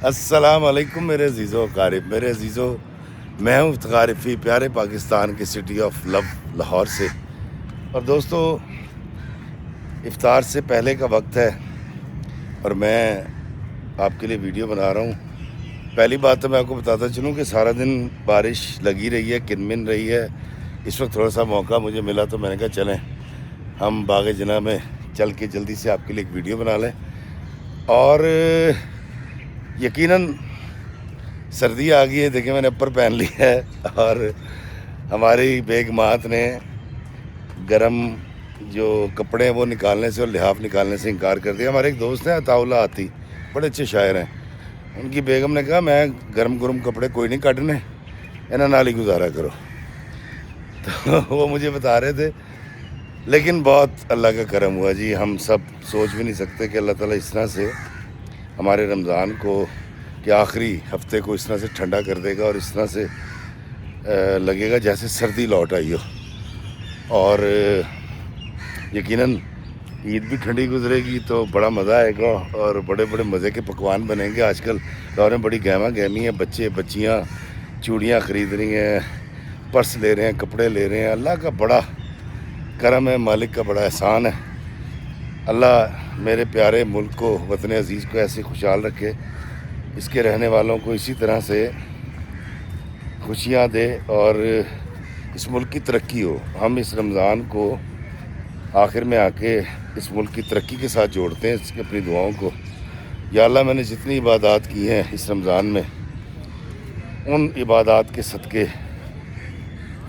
السلام علیکم میرے عزیزو اقارب، میرے عزیزو، میں ہوں افتخار رفیع، پیارے پاکستان کے سٹی آف لو لاہور سے۔ اور دوستو، افطار سے پہلے کا وقت ہے اور میں آپ کے لیے ویڈیو بنا رہا ہوں۔ پہلی بات تو میں آپ کو بتاتا چلوں کہ سارا دن بارش لگی رہی ہے، کنمن رہی ہے۔ اس وقت تھوڑا سا موقع مجھے ملا تو میں نے کہا چلیں ہم باغ جناح میں چل کے جلدی سے آپ کے لیے ایک ویڈیو بنا لیں۔ اور یقیناً سردی آ گئی ہے، دیکھیں میں نے اپر پہن لی ہے، اور ہماری بیگمات نے گرم جو کپڑے ہیں وہ نکالنے سے اور لحاف نکالنے سے انکار کر دیا۔ ہمارے ایک دوست ہیں عطا اللہ آتی، بڑے اچھے شاعر ہیں، ان کی بیگم نے کہا میں گرم کپڑے کوئی نہیں کٹنے، انہاں نال ہی گزارا کرو۔ تو وہ مجھے بتا رہے تھے، لیکن بہت اللہ کا کرم ہوا جی۔ ہم سب سوچ بھی نہیں سکتے کہ اللہ تعالیٰ اس طرح سے ہمارے رمضان کو کہ آخری ہفتے کو اس طرح سے ٹھنڈا کر دے گا اور اس طرح سے لگے گا جیسے سردی لوٹ آئی ہو۔ اور یقیناً عید بھی ٹھنڈی گزرے گی تو بڑا مزہ آئے گا اور بڑے بڑے مزے کے پکوان بنیں گے۔ آج کل لاہور میں بڑی گہما گہمی ہے، بچے بچیاں چوڑیاں خرید رہی ہیں، پرس لے رہے ہیں، کپڑے لے رہے ہیں۔ اللہ کا بڑا کرم ہے، مالک کا بڑا احسان ہے۔ اللہ میرے پیارے ملک کو، وطن عزیز کو ایسے خوشحال رکھے، اس کے رہنے والوں کو اسی طرح سے خوشیاں دے اور اس ملک کی ترقی ہو۔ ہم اس رمضان کو آخر میں آ کے اس ملک کی ترقی کے ساتھ جوڑتے ہیں اس کی اپنی دعاؤں کو۔ یا اللہ میں نے جتنی عبادات کی ہیں اس رمضان میں، ان عبادات کے صدقے،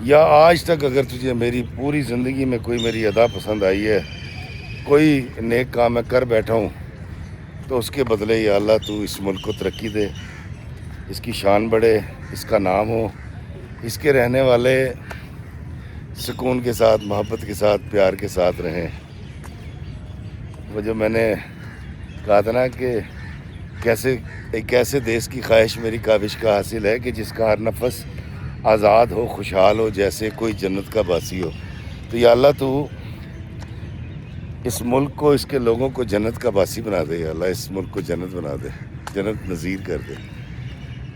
یا آج تک اگر تجھے میری پوری زندگی میں کوئی میری ادا پسند آئی ہے، کوئی نیک کام میں کر بیٹھا ہوں، تو اس کے بدلے یا اللہ تو اس ملک کو ترقی دے، اس کی شان بڑھے، اس کا نام ہو، اس کے رہنے والے سکون کے ساتھ، محبت کے ساتھ، پیار کے ساتھ رہیں۔ وہ جو میں نے کہا تھا نا کہ کیسے ایک ایسے دیس کی خواہش میری کاوش کا حاصل ہے کہ جس کا ہر نفس آزاد ہو، خوشحال ہو، جیسے کوئی جنت کا باسی ہو۔ تو یا اللہ تو اس ملک کو، اس کے لوگوں کو جنت کا باسی بنا دے، یا اللہ اس ملک کو جنت بنا دے، جنت نظیر کر دے۔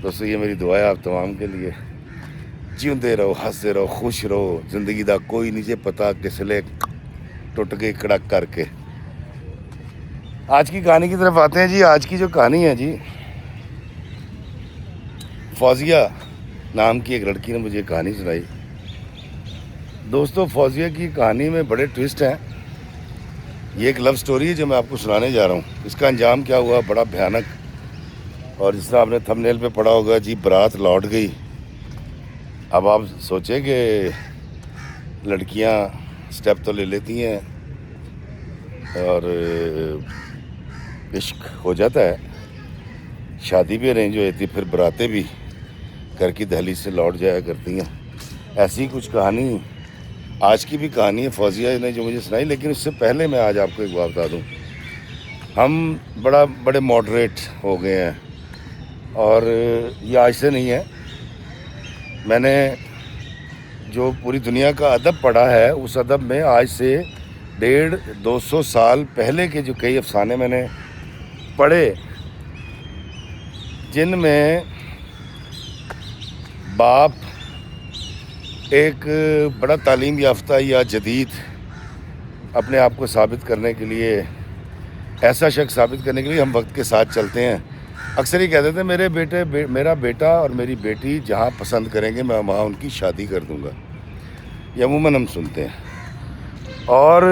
دوستو یہ میری دعا ہے آپ تمام کے لیے۔ جیوندے رہو، ہنستے رہو، خوش رہو، زندگی دا کوئی نہیں جے پتا کس لے ٹوٹ گئی کڑک کر کے۔ آج کی کہانی کی طرف آتے ہیں جی۔ آج کی جو کہانی ہے جی، فوزیہ نام کی ایک لڑکی نے مجھے کہانی سنائی۔ دوستو فوزیہ کی کہانی میں بڑے ٹوسٹ ہیں۔ یہ ایک لو سٹوری ہے جو میں آپ کو سنانے جا رہا ہوں۔ اس کا انجام کیا ہوا، بڑا بھیانک، اور جس طرح آپ نے تھمب نیل پہ پڑھا ہوگا جی، برات لوٹ گئی۔ اب آپ سوچیں کہ لڑکیاں سٹیپ تو لے لیتی ہیں اور عشق ہو جاتا ہے، شادی بھی ارینج ہو جاتی، پھر براتیں بھی گھر کی دہلیز سے لوٹ جایا کرتی ہیں۔ ایسی کچھ کہانی آج کی بھی کہانی ہے فوزیہ نے جو مجھے سنائی۔ لیکن اس سے پہلے میں آج آپ کو ایک بات بتا دوں، ہم بڑے ماڈریٹ ہو گئے ہیں، اور یہ آج سے نہیں ہے۔ میں نے جو پوری دنیا کا ادب پڑھا ہے، اس ادب میں آج سے 150-200 سال پہلے کے جو کئی افسانے میں نے پڑھے، جن میں باپ ایک بڑا تعلیم یافتہ یا جدید اپنے آپ کو ثابت کرنے کے لیے، ایسا شخص ثابت کرنے کے لیے ہم وقت کے ساتھ چلتے ہیں۔ اکثر ہی کہتے تھے میرا بیٹا اور میری بیٹی جہاں پسند کریں گے میں وہاں ان کی شادی کر دوں گا، یہ عموماً ہم سنتے ہیں۔ اور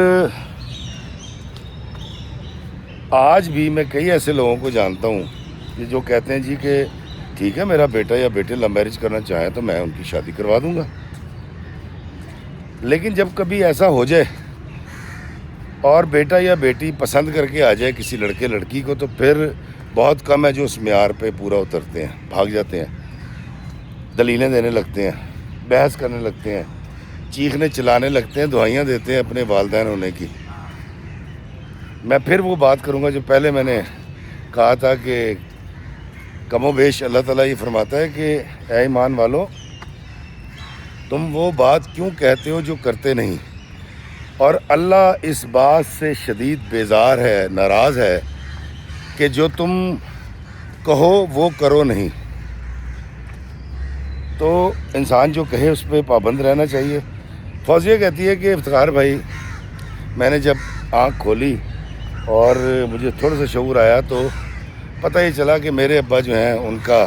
آج بھی میں کئی ایسے لوگوں کو جانتا ہوں کہ جو کہتے ہیں جی کہ ٹھیک ہے میرا بیٹا یا بیٹی لو میرج کرنا چاہیں تو میں ان کی شادی کروا دوں گا۔ لیکن جب کبھی ایسا ہو جائے اور بیٹا یا بیٹی پسند کر کے آ جائے کسی لڑکے لڑکی کو، تو پھر بہت کم ہے جو اس معیار پہ پورا اترتے ہیں، بھاگ جاتے ہیں، دلیلیں دینے لگتے ہیں، بحث کرنے لگتے ہیں، چیخنے چلانے لگتے ہیں، دعائیاں دیتے ہیں اپنے والدین ہونے کی۔ میں پھر وہ بات کروں گا جو پہلے میں نے کہا تھا کہ کم و بیش اللہ تعالیٰ یہ فرماتا ہے کہ اے ایمان والو، تم وہ بات کیوں کہتے ہو جو کرتے نہیں، اور اللہ اس بات سے شدید بیزار ہے، ناراض ہے کہ جو تم کہو وہ کرو نہیں. تو انسان جو کہے اس پہ پابند رہنا چاہیے. فوزیہ کہتی ہے کہ افتخار بھائی میں نے جب آنکھ کھولی اور مجھے تھوڑا سا شعور آیا تو پتہ یہ چلا کہ میرے ابا جو ہیں ان کا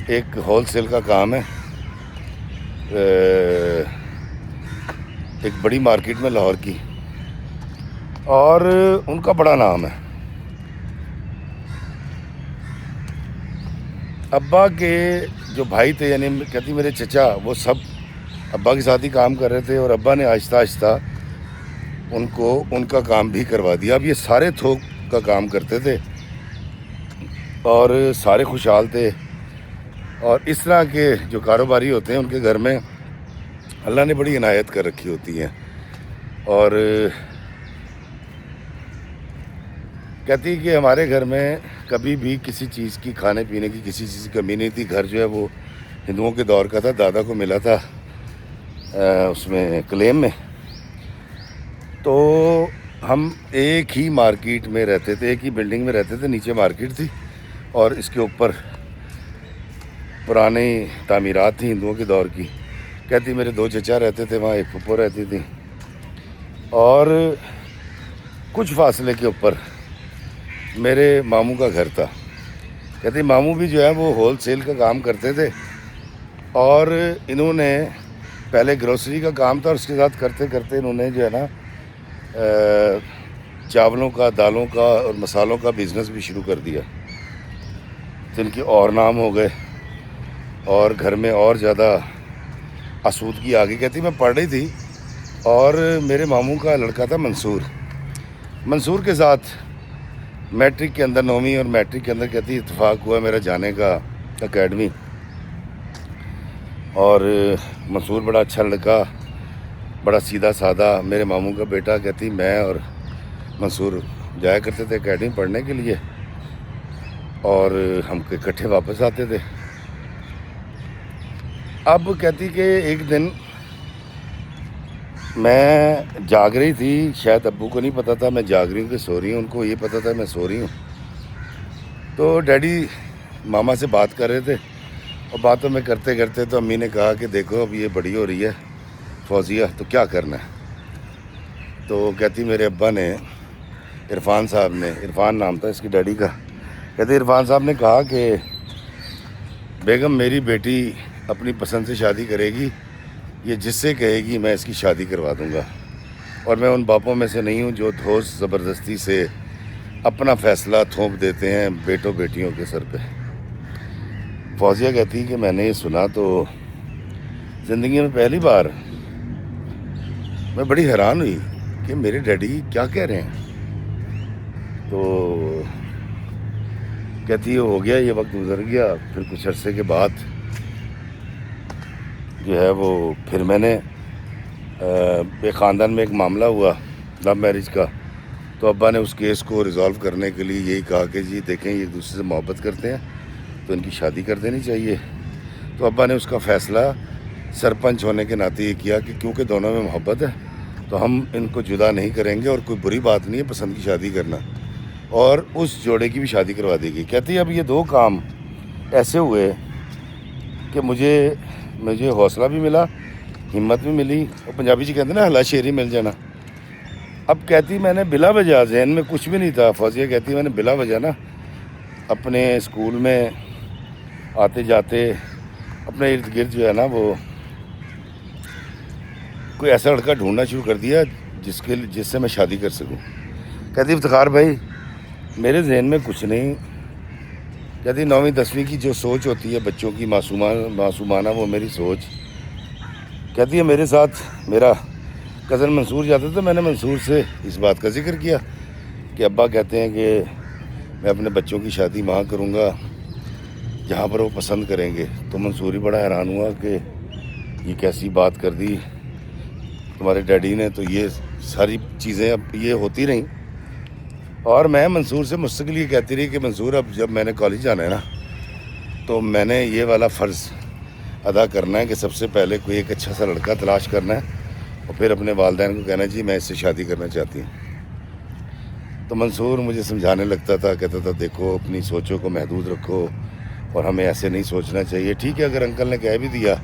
ایک ہول سیل کا کام ہے ایک بڑی مارکیٹ میں لاہور کی, اور ان کا بڑا نام ہے. ابا کے جو بھائی تھے یعنی کہتی میرے چچا وہ سب ابا کے ساتھ ہی کام کر رہے تھے, اور ابا نے آہستہ آہستہ ان کو ان کا کام بھی کروا دیا. اب یہ سارے تھوک کا کام کرتے تھے اور سارے خوشحال تھے. اور اس طرح کے جو کاروباری ہوتے ہیں ان کے گھر میں اللہ نے بڑی عنایت کر رکھی ہوتی ہیں. اور کہتی کہ ہمارے گھر میں کبھی بھی کسی چیز کی کھانے پینے کی کسی چیز کی کمی نہیں تھی. گھر جو ہے وہ ہندوؤں کے دور کا تھا, دادا کو ملا تھا اس میں کلیم میں. تو ہم ایک ہی مارکیٹ میں رہتے تھے, ایک ہی بلڈنگ میں رہتے تھے. نیچے مارکیٹ تھی اور اس کے اوپر پرانی تعمیرات تھیں ہندوؤں کے دور کی. کہتی میرے 2 چچا رہتے تھے وہاں, ایک پھپھو رہتی تھی, اور کچھ فاصلے کے اوپر میرے ماموں کا گھر تھا. کہتی ماموں بھی جو ہے وہ ہول سیل کا کام کرتے تھے, اور انہوں نے پہلے گروسری کا کام تھا اور اس کے ساتھ کرتے کرتے انہوں نے جو ہے نا چاولوں کا, دالوں کا اور مسالوں کا بزنس بھی شروع کر دیا. جن کے اور نام ہو گئے اور گھر میں اور زیادہ آسودگی آ گئی. کہتی میں پڑھ رہی تھی اور میرے ماموں کا لڑکا تھا منصور کے ساتھ میٹرک کے اندر 9ویں اور میٹرک کے اندر کہتی اتفاق ہوا میرا جانے کا اکیڈمی. اور منصور بڑا اچھا لڑکا, بڑا سیدھا سادہ میرے ماموں کا بیٹا. کہتی میں اور منصور جایا کرتے تھے اکیڈمی پڑھنے کے لیے, اور ہم اکٹھے واپس آتے تھے. اب کہتی کہ ایک دن میں جاگ رہی تھی, شاید ابو کو نہیں پتہ تھا میں جاگ رہی ہوں کہ سو رہی ہوں, ان کو یہ پتہ تھا میں سو رہی ہوں. تو ڈیڈی ماما سے بات کر رہے تھے, اور باتوں میں کرتے کرتے تو امی نے کہا کہ دیکھو اب یہ بڑی ہو رہی ہے فوزیہ, تو کیا کرنا ہے. تو کہتی میرے ابا نے عرفان صاحب نے, عرفان نام تھا اس کی ڈیڈی کا, کہتے عرفان صاحب نے کہا کہ بیگم میری بیٹی اپنی پسند سے شادی کرے گی, یہ جس سے کہے گی میں اس کی شادی کروا دوں گا, اور میں ان باپوں میں سے نہیں ہوں جو دھوس زبردستی سے اپنا فیصلہ تھوپ دیتے ہیں بیٹوں بیٹیوں کے سر پہ. فوزیہ کہتی کہ میں نے یہ سنا تو زندگی میں پہلی بار میں بڑی حیران ہوئی کہ میرے ڈیڈی کیا کہہ رہے ہیں. تو کہتی ہو گیا یہ وقت گزر گیا. پھر کچھ عرصے کے بعد جو ہے وہ پھر میں نے ایک خاندان میں ایک معاملہ ہوا لو میرج کا. تو ابا نے اس کیس کو ریزالو کرنے کے لیے یہی کہا کہ جی دیکھیں یہ ایک دوسرے سے محبت کرتے ہیں تو ان کی شادی کر دینی چاہیے. تو ابا نے اس کا فیصلہ سرپنچ ہونے کے ناطے یہ کیا کہ کیونکہ دونوں میں محبت ہے تو ہم ان کو جدا نہیں کریں گے, اور کوئی بری بات نہیں ہے پسند کی شادی کرنا, اور اس جوڑے کی بھی شادی کروا دی گئی. کہتی اب یہ 2 کام ایسے ہوئے کہ مجھے حوصلہ بھی ملا, ہمت بھی ملی, اور پنجابی جی کہتے ہیں نا ہلا شیری مل جانا. اب کہتی میں نے بلا وجہ, ذہن میں کچھ بھی نہیں تھا, فوزیہ کہتی میں نے بلا وجہ نا اپنے اسکول میں آتے جاتے اپنے ارد گرد جو ہے نا وہ کوئی ایسا لڑکا ڈھونڈنا شروع کر دیا جس سے میں شادی کر سکوں. کہتی افتخار بھائی میرے ذہن میں کچھ نہیں. کہتی 9ویں 10ویں کی جو سوچ ہوتی ہے بچوں کی معصومانہ وہ میری سوچ. کہتی ہے میرے ساتھ میرا کزن منصور جاتا تھا, میں نے منصور سے اس بات کا ذکر کیا کہ ابا کہتے ہیں کہ میں اپنے بچوں کی شادی وہاں کروں گا جہاں پر وہ پسند کریں گے. تو منصور ہی بڑا حیران ہوا کہ یہ کیسی بات کر دی تمہارے ڈیڈی نے. تو یہ ساری چیزیں اب یہ ہوتی رہیں, اور میں منصور سے مستقل یہ کہتی رہی کہ منصور اب جب میں نے کالج جانا ہے نا تو میں نے یہ والا فرض ادا کرنا ہے کہ سب سے پہلے کوئی ایک اچھا سا لڑکا تلاش کرنا ہے, اور پھر اپنے والدین کو کہنا جی میں اس سے شادی کرنا چاہتی ہوں. تو منصور مجھے سمجھانے لگتا تھا، کہتا تھا دیکھو اپنی سوچوں کو محدود رکھو اور ہمیں ایسے نہیں سوچنا چاہیے. ٹھیک ہے، اگر انکل نے کہہ بھی دیا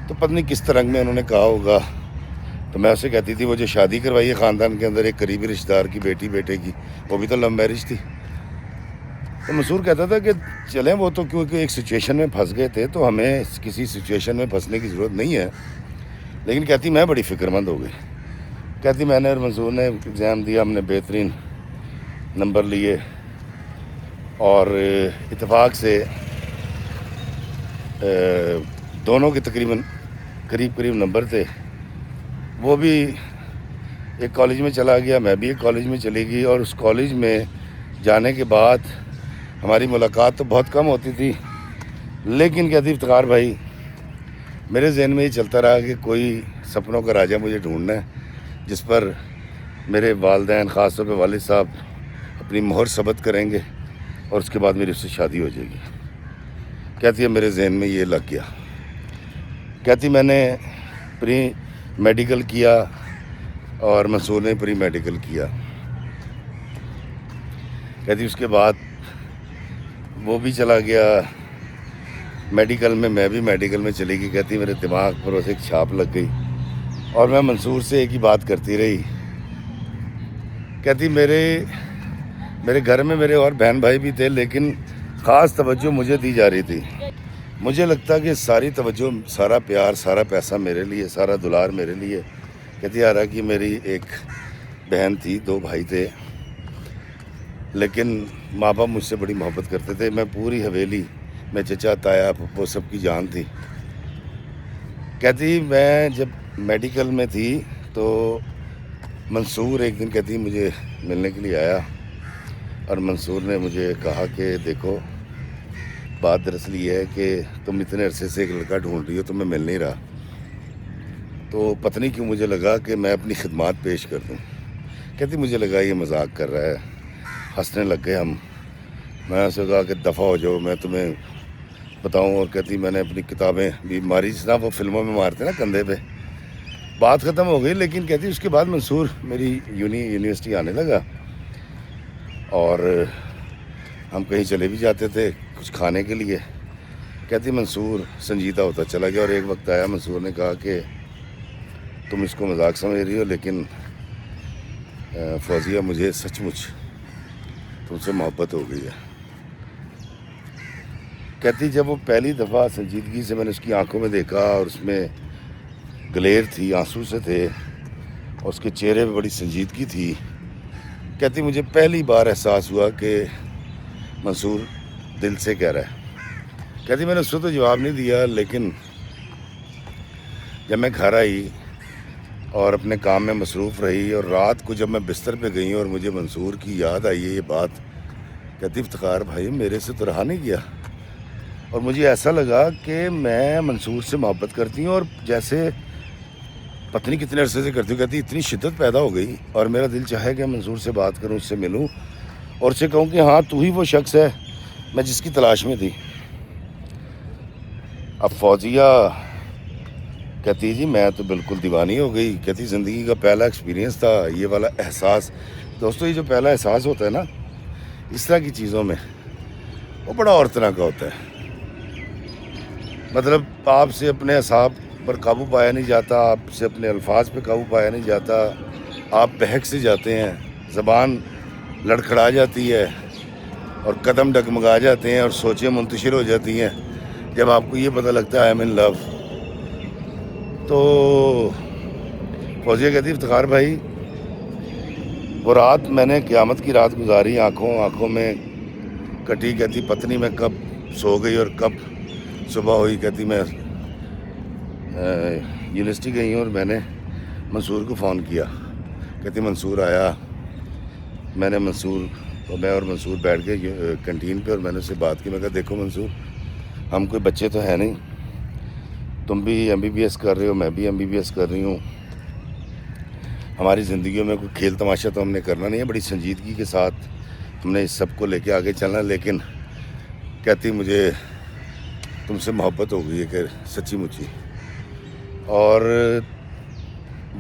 تو پتہ نہیں کس طرح میں انہوں نے کہا ہوگا. تو میں اسے کہتی تھی وہ جو شادی کروائی ہے خاندان کے اندر ایک قریبی رشتہ دار کی بیٹے کی، وہ بھی تو لو میرج تھی. تو منصور کہتا تھا کہ چلیں وہ تو کیونکہ ایک سچویشن میں پھنس گئے تھے تو ہمیں کسی سچویشن میں پھنسنے کی ضرورت نہیں ہے. لیکن کہتی میں بڑی فکر مند ہو گئی. کہتی میں نے اور منصور نے ایگزام دیا، ہم نے بہترین نمبر لیے اور اتفاق سے دونوں کے تقریباً قریب نمبر تھے. وہ بھی ایک کالج میں چلا گیا، میں بھی ایک کالج میں چلی گئی، اور اس کالج میں جانے کے بعد ہماری ملاقات تو بہت کم ہوتی تھی. لیکن کہتی افتخار بھائی میرے ذہن میں یہ چلتا رہا کہ کوئی سپنوں کا راجہ مجھے ڈھونڈنا ہے جس پر میرے والدین، خاص طور پہ والد صاحب اپنی مہر ثبت کریں گے اور اس کے بعد میری اس سے شادی ہو جائے گی. کہتی ہے میرے ذہن میں یہ لگ گیا. کہتی میں نے پری میڈیکل کیا اور منصور نے پری میڈیکل کیا. کہتی اس کے بعد وہ بھی چلا گیا میڈیکل میں، میں بھی میڈیکل میں چلی گئی. کہتی میرے دماغ پر اسے ایک چھاپ لگ گئی اور میں منصور سے ایک ہی بات کرتی رہی. کہتی میرے گھر میں میرے اور بہن بھائی بھی تھے لیکن خاص توجہ مجھے دی جا رہی تھی. مجھے لگتا کہ ساری توجہ، سارا پیار، سارا پیسہ میرے لیے، سارا دلار میرے لیے. کہتی حالانکہ میری ایک بہن تھی، 2 بھائی تھے، لیکن ماں باپ مجھ سے بڑی محبت کرتے تھے. میں پوری حویلی میں چچا، تایا، پھپھو سب کی جان تھی. کہتی میں جب میڈیکل میں تھی تو منصور ایک دن کہتی مجھے ملنے کے لیے آیا اور منصور نے مجھے کہا کہ دیکھو بات دراصل یہ ہے کہ تم اتنے عرصے سے ایک لڑکا ڈھونڈ رہی ہو، تمہیں مل نہیں رہا. تو پتہ نہیں کیوں مجھے لگا کہ میں اپنی خدمات پیش کر دوں. کہتی مجھے لگا یہ مذاق کر رہا ہے. ہنسنے لگ گئے ہم. میں اسے کہا کہ دفع ہو جاؤ، میں تمہیں بتاؤں. اور کہتی میں نے اپنی کتابیں بھی ماری، جس طرح وہ فلموں میں مارتے نا کندھے پہ. بات ختم ہو گئی. لیکن کہتی اس کے بعد منصور میری یونیورسٹی آنے لگا اور ہم کہیں چلے بھی جاتے تھے کچھ کھانے کے لیے. کہتی منصور سنجیدہ ہوتا چلا گیا اور ایک وقت آیا منصور نے کہا کہ تم اس کو مذاق سمجھ رہی ہو لیکن فوزیہ مجھے سچ مچ تم سے محبت ہو گئی ہے. کہتی جب وہ پہلی دفعہ سنجیدگی سے میں نے اس کی آنکھوں میں دیکھا اور اس میں گلیر تھی، آنسو سے تھے اور اس کے چہرے پہ بڑی سنجیدگی تھی. کہتی مجھے پہلی بار احساس ہوا کہ منصور دل سے کہہ رہا ہے. کہتی میں نے اس کو تو جواب نہیں دیا، لیکن جب میں گھر آئی اور اپنے کام میں مصروف رہی اور رات کو جب میں بستر پہ گئی اور مجھے منصور کی یاد آئی ہے یہ بات. کہتی افتخار بھائی میرے سے تو رہا نہیں گیا اور مجھے ایسا لگا کہ میں منصور سے محبت کرتی ہوں اور جیسے پتہ نہیں کتنے عرصے سے کرتی ہوں. کہتی اتنی شدت پیدا ہو گئی اور میرا دل چاہے کہ منصور سے بات کروں، اس سے ملوں اور اسے کہوں کہ ہاں تو ہی وہ شخص ہے میں جس کی تلاش میں تھی. اب فوزیہ کہتی جی میں تو بالکل دیوانی ہو گئی. کہتی زندگی کا پہلا ایکسپیرینس تھا یہ والا احساس. دوستو یہ جو پہلا احساس ہوتا ہے نا اس طرح کی چیزوں میں، وہ بڑا اور طرح کا ہوتا ہے. مطلب آپ سے اپنے اعصاب پر قابو پایا نہیں جاتا، آپ سے اپنے الفاظ پہ قابو پایا نہیں جاتا، آپ بہک سے جاتے ہیں، زبان لڑکھڑا جاتی ہے اور قدم ڈگمگا جاتے ہیں اور سوچیں منتشر ہو جاتی ہیں جب آپ کو یہ پتہ لگتا ہے آئی ایم ان لو. تو فوزیہ کہتی افتخار بھائی وہ رات میں نے قیامت کی رات گزاری، آنکھوں میں کٹی. کہتی پتہ نہیں میں کب سو گئی اور کب صبح ہوئی. کہتی میں یونیورسٹی گئی ہوں اور میں نے منصور کو فون کیا. کہتی منصور آیا. میں اور منصور بیٹھ گئے کنٹین پہ اور میں نے اس سے بات کی. میں کہا دیکھو منصور ہم کوئی بچے تو ہیں نہیں، تم بھی MBBS کر رہے ہو، میں بھی MBBS کر رہی ہوں. ہماری زندگیوں میں کوئی کھیل تماشا تو ہم نے کرنا نہیں ہے، بڑی سنجیدگی کے ساتھ ہم نے اس سب کو لے کے آگے چلنا. لیکن کہتی مجھے تم سے محبت ہو گئی ہے کہ سچی مچی، اور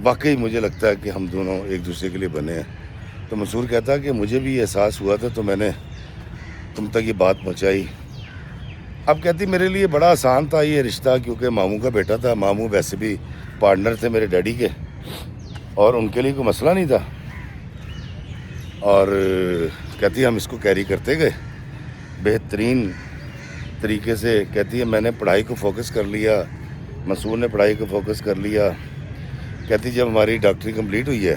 واقعی مجھے لگتا ہے کہ ہم دونوں ایک دوسرے کے لیے بنے ہیں تو منصور کہتا کہ مجھے بھی یہ احساس ہوا تھا تو میں نے تم تک یہ بات پہنچائی. اب کہتی میرے لیے بڑا آسان تھا یہ رشتہ، کیونکہ ماموں کا بیٹا تھا، ماموں ویسے بھی پارٹنر تھے میرے ڈیڈی کے، اور ان کے لیے کوئی مسئلہ نہیں تھا. اور کہتی ہم اس کو کیری کرتے گئے بہترین طریقے سے. کہتی ہے میں نے پڑھائی کو فوکس کر لیا، منصور نے پڑھائی کو فوکس کر لیا. کہتی جب ہماری ڈاکٹری کمپلیٹ ہوئی ہے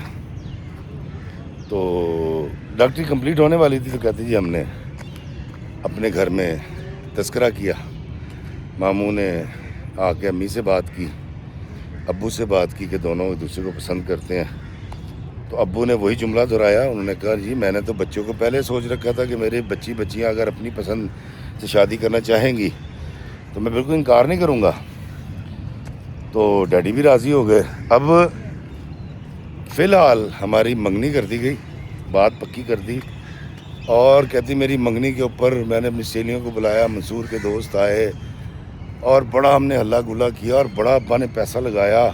تو ڈاکٹری کمپلیٹ ہونے والی تھی، تو کہتی جی ہم نے اپنے گھر میں تذکرہ کیا. ماموں نے آ کے امی سے بات کی، ابو سے بات کی کہ دونوں ایک دوسرے کو پسند کرتے ہیں. تو ابو نے وہی جملہ دہرایا. انہوں نے کہا جی میں نے تو بچوں کو پہلے سوچ رکھا تھا کہ میرے بچیاں اگر اپنی پسند سے شادی کرنا چاہیں گی تو میں بالکل انکار نہیں کروں گا. تو ڈیڈی بھی راضی ہو گئے. اب فی الحال ہماری منگنی کر دی گئی، بات پکی کر دی. اور کہتی میری منگنی کے اوپر میں نے اپنی سہیلیوں کو بلایا، منصور کے دوست آئے، اور بڑا ہم نے ہلا گلا کیا، اور بڑا ابا نے پیسہ لگایا.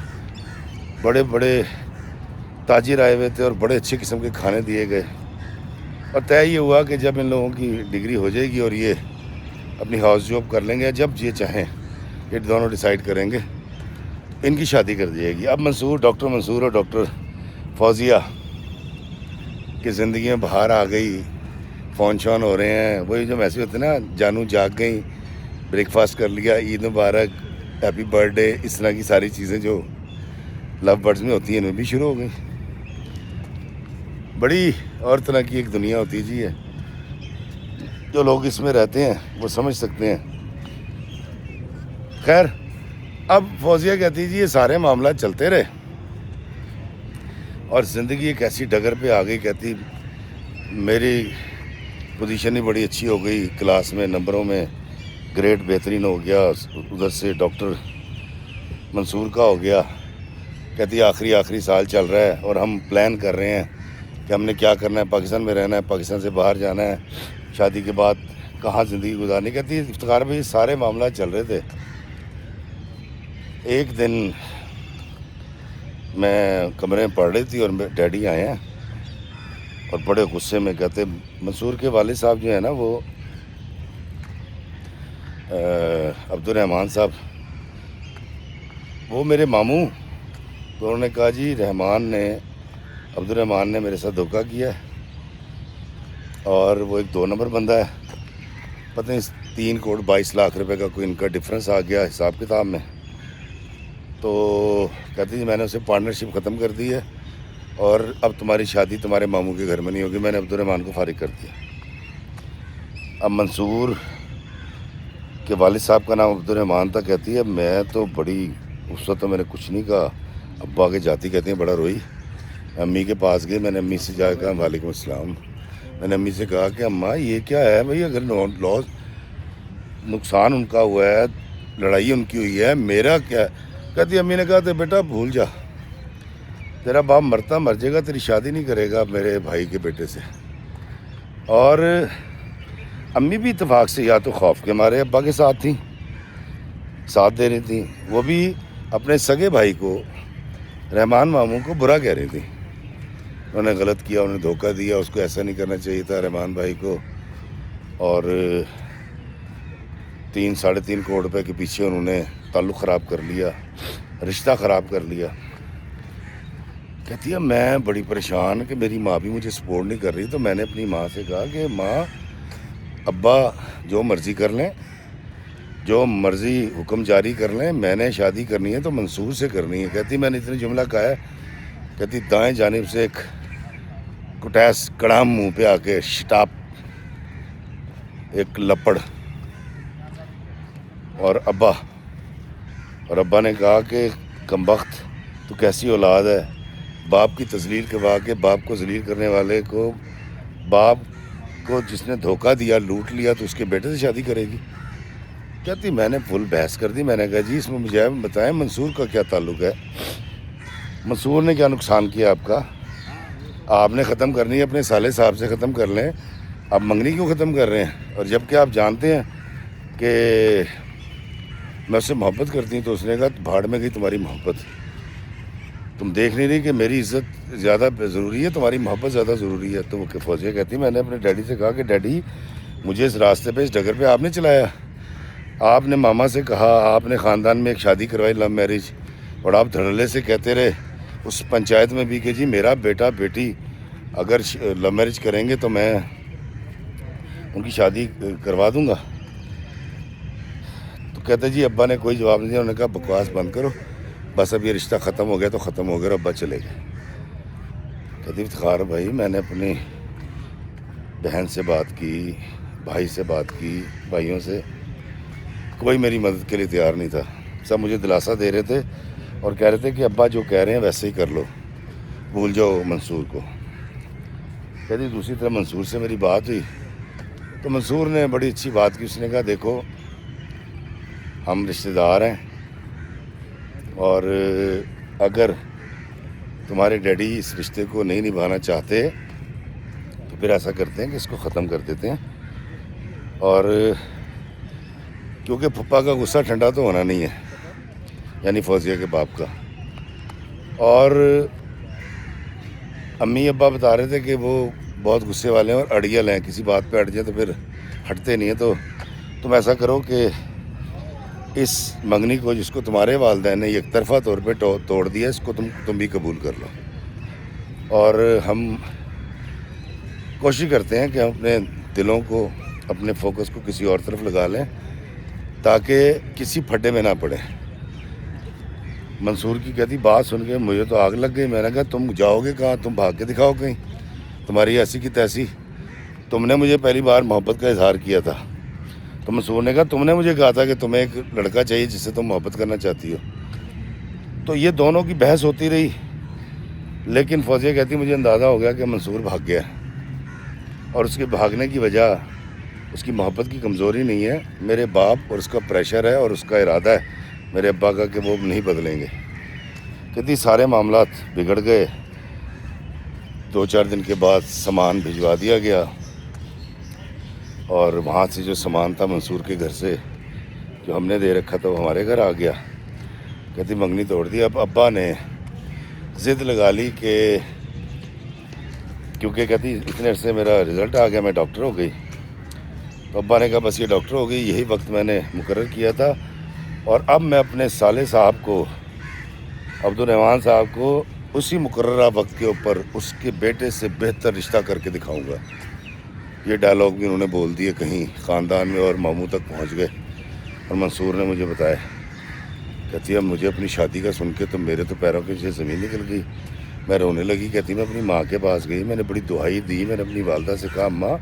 بڑے بڑے تاجر آئے ہوئے تھے اور بڑے اچھے قسم کے کھانے دیے گئے. اور طے یہ ہوا کہ جب ان لوگوں کی ڈگری ہو جائے گی اور یہ اپنی ہاؤس جاب کر لیں گے، جب یہ چاہیں یہ دونوں ڈیسائیڈ کریں گے، ان کی شادی کر دی جائے گی. اب ڈاکٹر منصور اور ڈاکٹر فوزیہ کی زندگی میں باہر آ گئی، فون شون ہو رہے ہیں. وہی جو ایسے ہوتے ہیں نا، جانو جاگ گئی، بریک فاسٹ کر لیا، عید مبارک، ہیپی برتھ ڈے، اس طرح کی ساری چیزیں جو لو برڈز میں ہوتی ہیں ان میں بھی شروع ہو گئی. بڑی اور طرح کی ایک دنیا ہوتی ہے جی ہے. جو لوگ اس میں رہتے ہیں وہ سمجھ سکتے ہیں. خیر اب فوزیہ کہتی جی یہ سارے معاملات چلتے رہے اور زندگی ایک ایسی ڈگر پہ آ گئی. کہتی میری پوزیشن ہی بڑی اچھی ہو گئی، کلاس میں نمبروں میں گریڈ بہترین ہو گیا. ادھر سے ڈاکٹر منصور کا ہو گیا. کہتی آخری سال چل رہا ہے اور ہم پلان کر رہے ہیں کہ ہم نے کیا کرنا ہے، پاکستان میں رہنا ہے، پاکستان سے باہر جانا ہے، شادی کے بعد کہاں زندگی گزارنی. کہتی افتخار بھائی سارے معاملات چل رہے تھے. ایک دن میں کمرے میں پڑھ رہی تھی اور ڈیڈی آئے ہیں اور بڑے غصے میں. کہتے منصور کے والد صاحب جو ہیں نا، وہ عبدالرحمان صاحب، وہ میرے ماموں. تو انہوں نے کہا جی عبدالرحمان نے میرے ساتھ دھوکہ کیا ہے اور وہ ایک 2 نمبر بندہ ہے. پتہ نہیں 3 کروڑ 22 لاکھ روپے کا کوئی ان کا ڈفرینس آ گیا حساب کتاب میں. تو کہتی جی میں نے اسے پارٹنرشپ ختم کر دی ہے اور اب تمہاری شادی تمہارے ماموں کے گھر میں نہیں ہوگی. میں نے عبدالرحمان کو فارغ کر دیا. اب منصور کے والد صاحب کا نام عبدالرحمان تھا. کہتی ہے میں تو بڑی، اس وقت تو میں نے کچھ نہیں کہا. ابا آگے جاتی کہتی ہیں بڑا روئی. امی کے پاس گئی. میں نے امی سے جا کے کہا وعلیکم السلام. میں نے امی سے کہا کہ اماں یہ کیا ہے بھائی، اگر لاس نقصان ان کا ہوا ہے، لڑائی ان کی ہوئی ہے، میرا کیا؟ کہتی امی نے کہا تو بیٹا بھول جا، تیرا باپ مرتا مر جائے گا، تیری شادی نہیں کرے گا میرے بھائی کے بیٹے سے. اور امی بھی اتفاق سے یا تو خوف کے مارے ابا کے ساتھ تھیں، ساتھ دے رہی تھیں. وہ بھی اپنے سگے بھائی کو، رحمان ماموں کو برا کہہ رہی تھیں. انہوں نے غلط کیا، انہوں نے دھوکہ دیا، اس کو ایسا نہیں کرنا چاہیے تھا رحمان بھائی کو. اور 3-3.5 کروڑ روپے کے پیچھے انہوں نے تعلق خراب کر لیا، رشتہ خراب کر لیا. کہتی ہے میں بڑی پریشان کہ میری ماں بھی مجھے سپورٹ نہیں کر رہی. تو میں نے اپنی ماں سے کہا کہ ماں ابا جو مرضی کر لیں، جو مرضی حکم جاری کر لیں، میں نے شادی کرنی ہے تو منصور سے کرنی ہے. کہتی میں نے اتنے جملہ کہا ہے. کہتی دائیں جانب سے ایک کٹیس کڑام منہ پہ آ کے شٹاپ ایک لپڑ. اور ابا نے کہا کہ کمبخت تو کیسی اولاد ہے، باپ کی تذلیل کے واقع، باپ کو ذلیل کرنے والے کو، باپ کو جس نے دھوکہ دیا، لوٹ لیا، تو اس کے بیٹے سے شادی کرے گی. کہتی میں نے فل بحث کر دی. میں نے کہا جی اس میں مجھے بتائیں منصور کا کیا تعلق ہے، منصور نے کیا نقصان کیا آپ کا؟ آپ نے ختم کرنی ہے اپنے سالے صاحب سے ختم کر لیں، آپ منگنی کیوں ختم کر رہے ہیں؟ اور جب کہ آپ جانتے ہیں کہ میں اس سے محبت کرتی ہوں. تو اس نے کہا بھاڑ میں گئی تمہاری محبت. تم دیکھ نہیں رہی کہ میری عزت زیادہ ضروری ہے، تمہاری محبت زیادہ ضروری ہے؟ تو وہ فوزیہ کہتی میں نے اپنے ڈیڈی سے کہا کہ ڈیڈی مجھے اس راستے پہ اس ڈگر پہ آپ نے چلایا، آپ نے ماما سے کہا، آپ نے خاندان میں ایک شادی کروائی لو میرج، اور آپ دھڑلے سے کہتے رہے اس پنچایت میں بھی کہ جی میرا بیٹا بیٹی اگر لو میرج کریں گے تو میں ان کی شادی کروا دوں گا۔ تو کہتے جی ابا نے کوئی جواب نہیں دیا، انہوں نے کہا بکواس بند کرو، بس اب یہ رشتہ ختم ہو گیا تو ختم ہو گیا، ابا چلے گئے۔ کہتی افتخار بھائی میں نے اپنی بہن سے بات کی، بھائی سے بات کی، بھائیوں سے، کوئی میری مدد کے لیے تیار نہیں تھا، سب مجھے دلاسا دے رہے تھے اور کہہ رہے تھے کہ ابا جو کہہ رہے ہیں ویسے ہی کر لو، بھول جاؤ منصور کو۔ کہتی دوسری طرف منصور سے میری بات ہوئی تو منصور نے بڑی اچھی بات کی، اس نے کہا دیکھو ہم رشتہ دار ہیں، اور اگر تمہارے ڈیڈی اس رشتے کو نہیں نبھانا چاہتے تو پھر ایسا کرتے ہیں کہ اس کو ختم کر دیتے ہیں، اور کیونکہ پھپھا کا غصہ ٹھنڈا تو ہونا نہیں ہے، یعنی فوزیہ کے باپ کا، اور امی ابا بتا رہے تھے کہ وہ بہت غصے والے ہیں اور اڑیل ہیں، کسی بات پہ اڑ جائے تو پھر ہٹتے نہیں ہیں، تو تم ایسا کرو کہ اس منگنی کو جس کو تمہارے والدین نے یک طرفہ طور پہ توڑ دیا، اس کو تم بھی قبول کر لو، اور ہم کوشش کرتے ہیں کہ ہم اپنے دلوں کو، اپنے فوکس کو کسی اور طرف لگا لیں تاکہ کسی پھڈے میں نہ پڑے۔ منصور کی کہتی بات سن کے مجھے تو آگ لگ گئی، میں نے کہا تم جاؤ گے کہاں، تم بھاگ کے دکھاؤ کہیں، تمہاری ایسی کی تیسی، تم نے مجھے پہلی بار محبت کا اظہار کیا تھا، تو منصور نے کہا تم نے مجھے کہا تھا کہ تمہیں ایک لڑکا چاہیے جس سے تم محبت کرنا چاہتی ہو۔ تو یہ دونوں کی بحث ہوتی رہی، لیکن فوزیہ کہتی مجھے اندازہ ہو گیا کہ منصور بھاگ گیا، اور اس کے بھاگنے کی وجہ اس کی محبت کی کمزوری نہیں ہے، میرے باپ اور اس کا پریشر ہے اور اس کا ارادہ ہے میرے ابا کا کہ وہ نہیں بدلیں گے۔ کہتی سارے معاملات بگڑ گئے، 2-4 دن کے بعد سامان بھجوا دیا گیا، اور وہاں سے جو سامان تھا منصور کے گھر سے جو ہم نے دے رکھا تھا وہ ہمارے گھر آ گیا۔ کہتی منگنی توڑ دی۔ اب ابا نے ضد لگا لی کہ کیونکہ کہتی اتنے عرصے میرا رزلٹ آ گیا، میں ڈاکٹر ہو گئی، تو ابا نے کہا بس یہ ڈاکٹر ہو گئی، یہی وقت میں نے مقرر کیا تھا، اور اب میں اپنے سالے صاحب کو، عبدالرحمان صاحب کو، اسی مقررہ وقت کے اوپر اس کے بیٹے سے بہتر رشتہ کر کے دکھاؤں گا۔ یہ ڈائلاگ بھی انہوں نے بول دیے کہیں خاندان میں اور ماموں تک پہنچ گئے، اور منصور نے مجھے بتایا۔ کہتی اب مجھے اپنی شادی کا سن کے تو میرے تو پیروں کے نیچے زمین نکل گئی، میں رونے لگی۔ کہتی میں اپنی ماں کے پاس گئی، میں نے بڑی دعائی دی، میں نے اپنی والدہ سے کہا اماں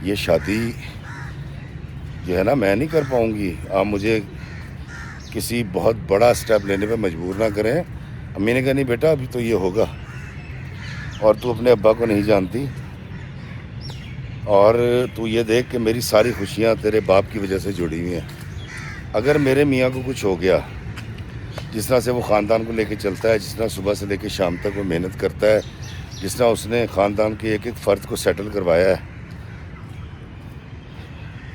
یہ شادی جو ہے نا میں نہیں کر پاؤں گی، آپ مجھے کسی بہت بڑا اسٹیپ لینے پہ مجبور نہ کریں۔ امی نے کہا نہیں بیٹا ابھی تو یہ ہوگا، اور تو اپنے ابا کو نہیں جانتی، اور تو یہ دیکھ کہ میری ساری خوشیاں تیرے باپ کی وجہ سے جڑی ہوئی ہیں، اگر میرے میاں کو کچھ ہو گیا، جس طرح سے وہ خاندان کو لے کے چلتا ہے، جس طرح صبح سے لے کے شام تک وہ محنت کرتا ہے، جس طرح اس نے خاندان کے ایک ایک فرد کو سیٹل کروایا ہے،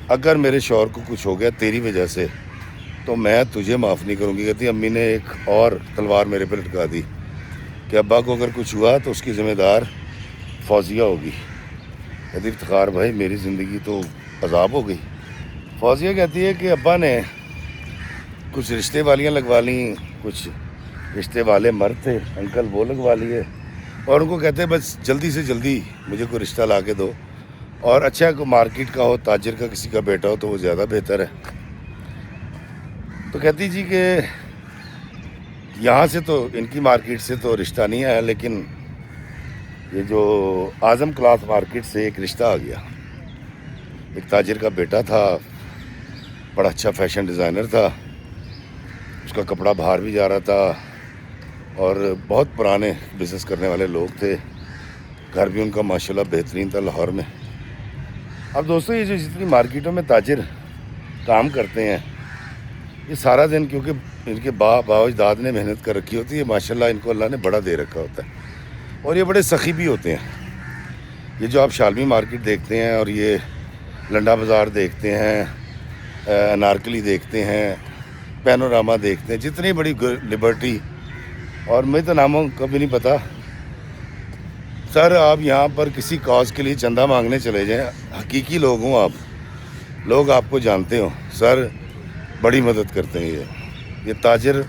اگر میرے شوہر کو کچھ ہو گیا تیری وجہ سے تو میں تجھے معاف نہیں کروں گی۔ کہتی امی نے ایک اور تلوار میرے پہ لٹکا دی کہ ابا کو اگر کچھ ہوا تو اس کی ذمہ دار فوزیہ ہوگی۔ کہتی افتخار بھائی میری زندگی تو عذاب ہو گئی۔ فوزیہ کہتی ہے کہ ابا نے کچھ رشتے والیاں لگوا لیں، کچھ رشتے والے مرد تھے انکل وہ لگوا لیے، اور ان کو کہتے بس جلدی سے جلدی مجھے کوئی رشتہ لا کے دو، اور اچھا کو مارکیٹ کا ہو، تاجر کا کسی کا بیٹا ہو تو وہ زیادہ بہتر ہے۔ تو کہتی جی کہ یہاں سے تو ان کی مارکیٹ سے تو رشتہ نہیں آیا، لیکن یہ جو اعظم کلاس مارکیٹ سے ایک رشتہ آ گیا، ایک تاجر کا بیٹا تھا، بڑا اچھا فیشن ڈیزائنر تھا، اس کا کپڑا باہر بھی جا رہا تھا، اور بہت پرانے بزنس کرنے والے لوگ تھے، گھر بھی ان کا ماشاءاللہ بہترین تھا لاہور میں۔ اب دوستو یہ جو جتنی مارکیٹوں میں تاجر کام کرتے ہیں، یہ سارا دن کیونکہ ان کے باپ اجداد نے محنت کر رکھی ہوتی ہے، ماشاءاللہ ان کو اللہ نے بڑا دے رکھا ہوتا ہے، اور یہ بڑے سخی بھی ہوتے ہیں۔ یہ جو آپ شالمی مارکیٹ دیکھتے ہیں، اور یہ لنڈا بازار دیکھتے ہیں، انارکلی دیکھتے ہیں، پینوراما دیکھتے ہیں، جتنی بڑی لبرٹی اور مجھے تو ناموں کا بھی نہیں پتہ. سر آپ یہاں پر کسی کاز کے لیے چندہ مانگنے چلے جائیں, حقیقی لوگ ہوں آپ, لوگ آپ کو جانتے ہوں, سر بڑی مدد کرتے ہیں. یہ تاجر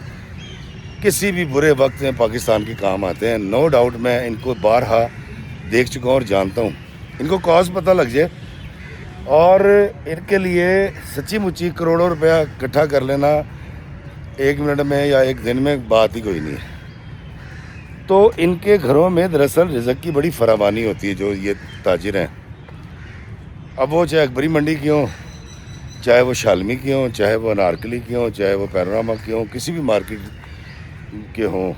کسی بھی برے وقت میں پاکستان کے کام آتے ہیں. نو ڈاؤٹ میں ان کو بارہا دیکھ چکا ہوں اور جانتا ہوں. ان کو کاز پتہ لگ جائے اور ان کے لیے سچی مچی کروڑوں روپیہ اکٹھا کر لینا 1 منٹ میں یا 1 دن میں بات ہی کوئی نہیں ہے. تو ان کے گھروں میں دراصل رزق کی بڑی فراوانی ہوتی ہے جو یہ تاجر ہیں. اب وہ چاہے اکبری منڈی کی ہوں, چاہے وہ شالمی کی ہوں, چاہے وہ انارکلی کی ہوں, چاہے وہ پینوراما کی ہوں, کسی بھی مارکیٹ کے ہوں.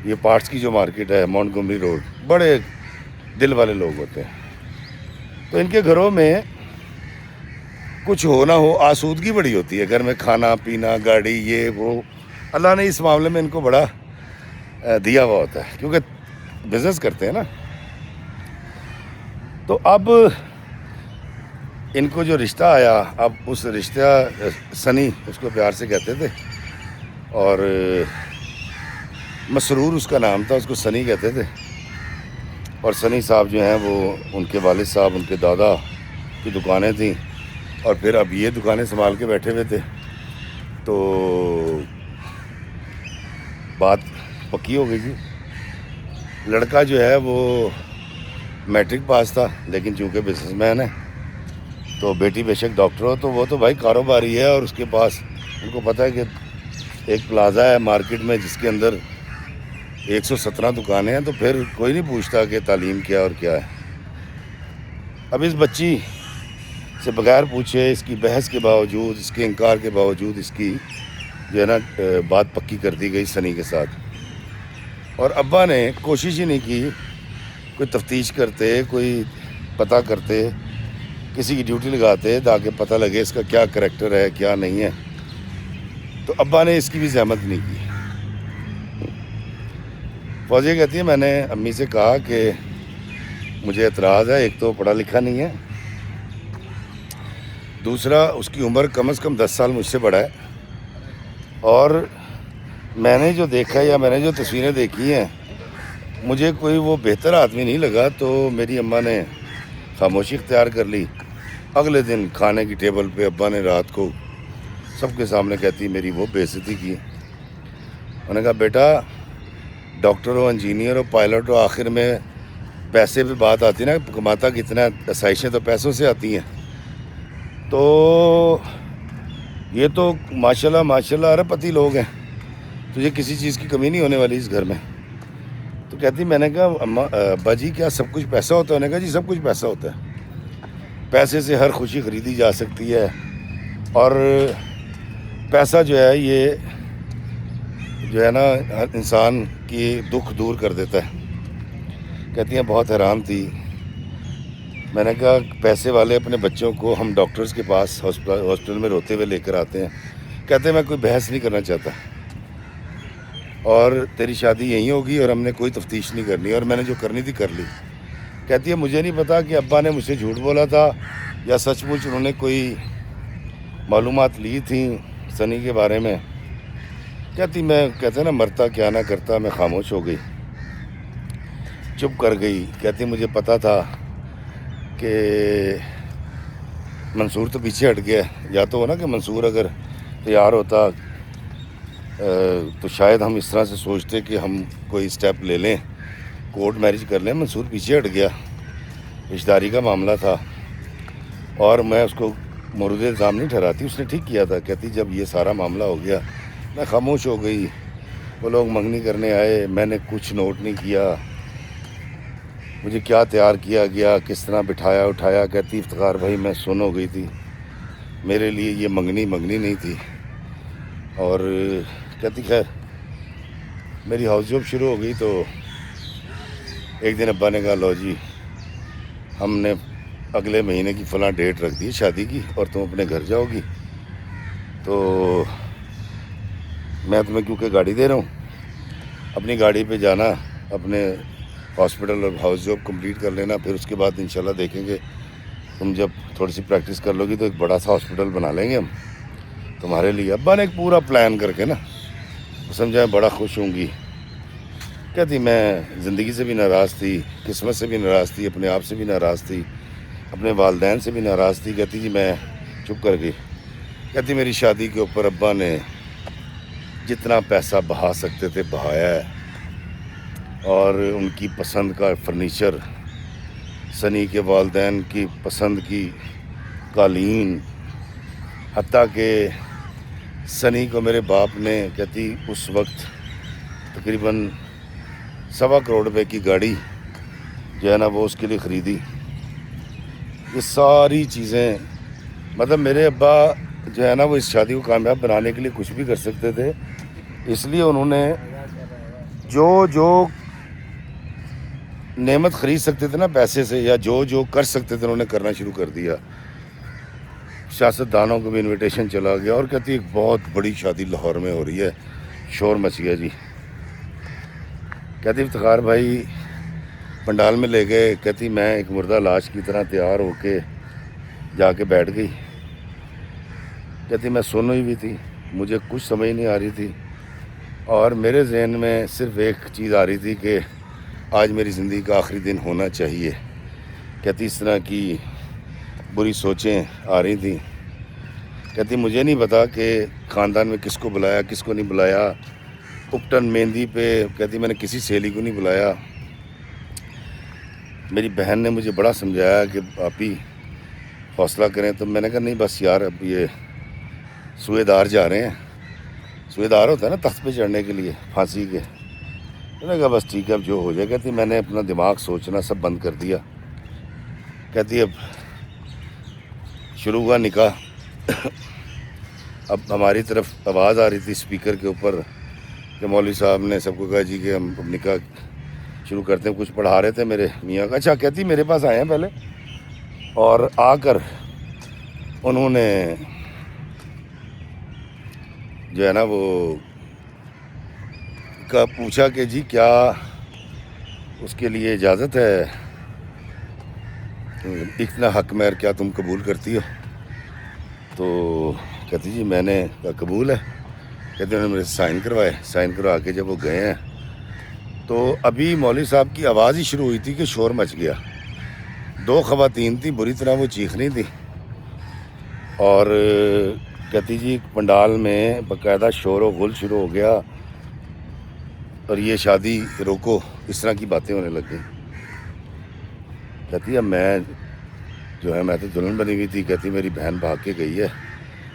یہ پارٹس کی جو مارکیٹ ہے مونٹگومری روڈ, بڑے دل والے لوگ ہوتے ہیں. تو ان کے گھروں میں کچھ ہو نہ ہو آسودگی بڑی ہوتی ہے. گھر میں کھانا پینا, گاڑی, یہ وہ. اللہ نے اس معاملے میں ان کو بڑا دیا ہوا ہوتا ہے کیونکہ بزنس کرتے ہیں نا. تو اب ان کو جو رشتہ آیا, اب اس رشتہ سنی اس کو پیار سے کہتے تھے, اور مسرور اس کا نام تھا, اس کو سنی کہتے تھے. اور سنی صاحب جو ہیں وہ ان کے والد صاحب, ان کے دادا کی دکانیں تھیں, اور پھر اب یہ دکانیں سنبھال کے بیٹھے ہوئے تھے. تو بات پکی ہو گئی تھی. لڑکا جو ہے وہ میٹرک پاس تھا, لیکن چونکہ بزنس مین ہے, تو بیٹی بے شک ڈاکٹر ہو, تو وہ تو بھائی کاروباری ہے. اور اس کے پاس ان کو پتہ ہے کہ ایک پلازا ہے مارکیٹ میں جس کے اندر 117 دکانیں ہیں, تو پھر کوئی نہیں پوچھتا کہ تعلیم کیا اور کیا ہے. اب اس بچی سے بغیر پوچھے, اس کی بحث کے باوجود, اس کے انکار کے باوجود, اس کی جو ہے نا بات پکی کر دی گئی سنی کے ساتھ. اور ابا نے کوشش ہی نہیں کی کوئی تفتیش کرتے, کوئی پتہ کرتے, کسی کی ڈیوٹی لگاتے تاکہ پتہ لگے اس کا کیا کریکٹر ہے کیا نہیں ہے. تو ابا نے اس کی بھی زحمت نہیں کی. فوزیہ کہتی ہے میں نے امی سے کہا کہ مجھے اعتراض ہے, ایک تو پڑھا لکھا نہیں ہے, دوسرا اس کی عمر کم از کم 10 سال مجھ سے بڑا ہے, اور میں نے جو دیکھا ہے یا میں نے جو تصویریں دیکھی ہیں مجھے کوئی وہ بہتر آدمی نہیں لگا. تو میری اماں نے خاموشی اختیار کر لی. اگلے دن کھانے کی ٹیبل پہ ابا نے رات کو سب کے سامنے کہتی میری وہ بے عزتی کی. میں نے کہا بیٹا ڈاکٹر ہو, انجینئر ہو, پائلٹ ہو, آخر میں پیسے پہ بات آتی نا, کماتا کتنا, آسائشیں تو پیسوں سے آتی ہیں. تو یہ تو ماشاءاللہ اربپتی لوگ ہیں, تو یہ کسی چیز کی کمی نہیں ہونے والی اس گھر میں. تو کہتی میں نے کہا ابا جی کیا سب کچھ پیسہ ہوتا ہے؟ انہوں نے کہا جی سب کچھ پیسہ ہوتا ہے, پیسے سے ہر خوشی خریدی جا سکتی ہے, اور پیسہ جو ہے یہ جو ہے نا ہر انسان کی دکھ دور کر دیتا ہے. کہتی ہیں بہت حیران تھی. میں نے کہا پیسے والے اپنے بچوں کو ہم ڈاکٹرز کے پاس ہاسپٹل میں روتے ہوئے لے کر آتے ہیں. کہتے ہیں میں کوئی بحث نہیں کرنا چاہتا, اور تیری شادی یہیں ہوگی, اور ہم نے کوئی تفتیش نہیں کرنی, اور میں نے جو کرنی تھی کر لی. کہتی ہے مجھے نہیں پتا کہ ابا نے مجھ سے جھوٹ بولا تھا یا سچ مچ انہوں نے کوئی معلومات لی تھیں سنی کے بارے میں. کہتی میں کہتے ہیں نا مرتا کیا نہ کرتا, میں خاموش ہو گئی, چپ کر گئی. کہتی مجھے پتا تھا کہ منصور تو پیچھے ہٹ گیا, یا تو ہو نا کہ منصور اگر تیار ہوتا تو شاید ہم اس طرح سے سوچتے کہ ہم کوئی سٹیپ لے لیں, کورٹ میرج کر لیں. منصور پیچھے ہٹ گیا, رشتہ داری کا معاملہ تھا, اور میں اس کو مورد الزام نہیں ٹھہراتی, اس نے ٹھیک کیا تھا. کہتی جب یہ سارا معاملہ ہو گیا میں خاموش ہو گئی. وہ لوگ منگنی کرنے آئے, میں نے کچھ نوٹ نہیں کیا, مجھے کیا تیار کیا گیا, کس طرح بٹھایا اٹھایا. کہتی افتخار بھائی میں سن ہو گئی تھی, میرے لیے یہ منگنی نہیں تھی. اور کہتی خیر میری ہاؤس جاب شروع ہو گئی. تو ایک دن ابا نے کہا لو جی ہم نے اگلے مہینے کی فلاں ڈیٹ رکھ دی شادی کی, اور تم اپنے گھر جاؤ گی, تو میں تمہیں کیونکہ گاڑی دے رہا ہوں, اپنی گاڑی پہ جانا, اپنے ہاسپٹل اور ہاؤس جاب کمپلیٹ کر لینا. پھر اس کے بعد انشاءاللہ دیکھیں گے, تم جب تھوڑی سی پریکٹس کر لو گی تو ایک بڑا سا ہاسپٹل بنا لیں گے ہم تمہارے لیے. ابا نے ایک پورا پلان کر کے نا سمجھا بڑا خوش ہوں گی. کہتی میں زندگی سے بھی ناراض تھی, قسمت سے بھی ناراض تھی, اپنے آپ سے بھی ناراض تھی, اپنے والدین سے بھی ناراض تھی. کہتی جی میں چپ کر گئی. کہتی میری شادی کے اوپر ابا نے جتنا پیسہ بہا سکتے تھے بہایا ہے, اور ان کی پسند کا فرنیچر, سنی کے والدین کی پسند کی قالین, حتیٰ کہ سنی کو میرے باپ نے کہتی اس وقت تقریباً 1.25 کروڑ روپے کی گاڑی جو ہے نا وہ اس کے لیے خریدی. یہ ساری چیزیں مطلب میرے ابا جو ہے نا وہ اس شادی کو کامیاب بنانے کے لیے کچھ بھی کر سکتے تھے, اس لیے انہوں نے جو نعمت خرید سکتے تھے نا پیسے سے, یا جو کر سکتے تھے انہوں نے کرنا شروع کر دیا. سیاست دانوں کو بھی انویٹیشن چلا گیا, اور کہتی ایک بہت بڑی شادی لاہور میں ہو رہی ہے, شور مچ گیا جی. کہتی افتخار بھائی پنڈال میں لے گئے. کہتی میں ایک مردہ لاش کی طرح تیار ہو کے جا کے بیٹھ گئی. کہتی میں سن ہوئی بھی تھی, مجھے کچھ سمجھ نہیں آ رہی تھی, اور میرے ذہن میں صرف ایک چیز آ رہی تھی کہ آج میری زندگی کا آخری دن ہونا چاہیے. کہتی اس طرح کی بری سوچیں آ رہی تھیں. کہتی مجھے نہیں پتا کہ خاندان میں کس کو بلایا کس کو نہیں بلایا. اپٹن مہندی پہ کہتی میں نے کسی سہیلی کو نہیں بلایا. میری بہن نے مجھے بڑا سمجھایا کہ آپ ہی حوصلہ کریں, تو میں نے کہا نہیں بس یار اب یہ سوئے دار جا رہے ہیں. سوئے دار ہوتا ہے نا تخت پہ چڑھنے کے لیے پھانسی کے. میں نے کہا بس ٹھیک ہے اب جو ہو جائے. کہتی میں نے اپنا دماغ سوچنا سب بند کر دیا. کہتی اب شروع ہوا نکاح. اب ہماری طرف آواز آ رہی تھی اسپیکر کے اوپر کہ مولوی صاحب نے سب کو کہا جی کہ ہم اب نکاح شروع کرتے ہیں. کچھ پڑھا رہے تھے میرے میاں کا. اچھا کہتی میرے پاس آئے ہیں پہلے, اور آ کر انہوں نے جو ہے نا وہ پوچھا کہ جی کیا اس کے لیے اجازت ہے, اتنا حق مہر کیا تم قبول کرتی ہو؟ تو کہتی جی میں نے کہا قبول ہے. کہتے انہوں نے میرے سائن کروائے. سائن کروا کے جب وہ گئے ہیں تو ابھی مولوی صاحب کی آواز ہی شروع ہوئی تھی کہ شور مچ گیا. 2 خواتین تھیں, بری طرح وہ چیخ رہی تھیں, اور کہتی جی پنڈال میں باقاعدہ شور و غل شروع ہو گیا, اور یہ شادی روکو, اس طرح کی باتیں ہونے لگ گئیں. کہتی اب میں جو ہے میں تو دلہن بنی ہوئی تھی. کہتی میری بہن بھاگ کے گئی ہے,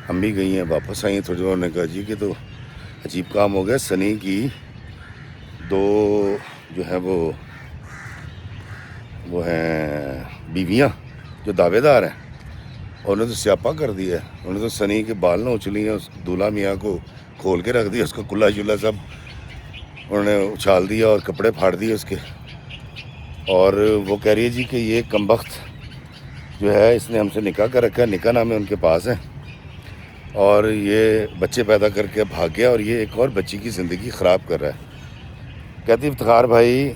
امی گئی ہیں واپس آئی ہیں تھوڑی دیر. انہوں نے کہا جی کہ تو عجیب کام ہو گیا. سنی کی 2 جو ہیں وہ ہیں بیویاں جو دعوے دار ہیں, اور انہوں نے تو سیاپا کر دیا ہے. انہوں نے تو سنی کے بال نہ اچھلی ہیں, اس دولہا میاں کو کھول کے رکھ دیا, اس کا کلا شلا سب انہوں نے اچھال دیا اور کپڑے پھاڑ دیے اس کے. اور وہ کہہ رہی ہے جی کہ یہ کمبخت جو ہے اس نے ہم سے نکاح کر رکھا ہے, نکاح نامے ان کے پاس ہیں, اور یہ بچے پیدا کر کے بھاگ گیا, اور یہ ایک اور بچی کی زندگی خراب کر رہا ہے. کہتی افتخار بھائی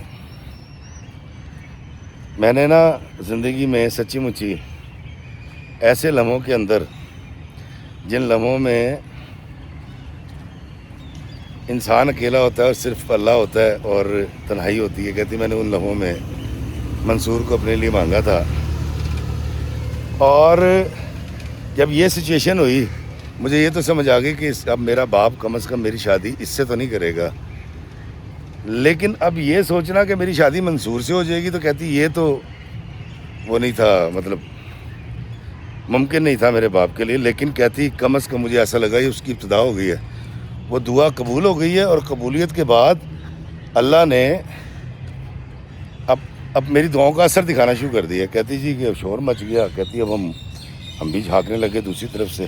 میں نے نا زندگی میں سچی مچی ایسے لمحوں کے اندر, جن لمحوں میں انسان اکیلا ہوتا ہے اور صرف اللہ ہوتا ہے اور تنہائی ہوتی ہے, کہتی میں نے ان لمحوں میں منصور کو اپنے لیے مانگا تھا. اور جب یہ سچویشن ہوئی مجھے یہ تو سمجھ آ گئی کہ اب میرا باپ کم از کم میری شادی اس سے تو نہیں کرے گا, لیکن اب یہ سوچنا کہ میری شادی منصور سے ہو جائے گی, تو کہتی یہ تو وہ نہیں تھا, مطلب ممکن نہیں تھا میرے باپ کے لیے. لیکن کہتی کم از کم مجھے ایسا لگا یہ اس کی ابتدا ہو گئی ہے, وہ دعا قبول ہو گئی ہے, اور قبولیت کے بعد اللہ نے اب میری دعاؤں کا اثر دکھانا شروع کر دیا. کہتی جی کہ شور مچ گیا. کہتی اب ہم بھی جھانکنے لگے دوسری طرف سے,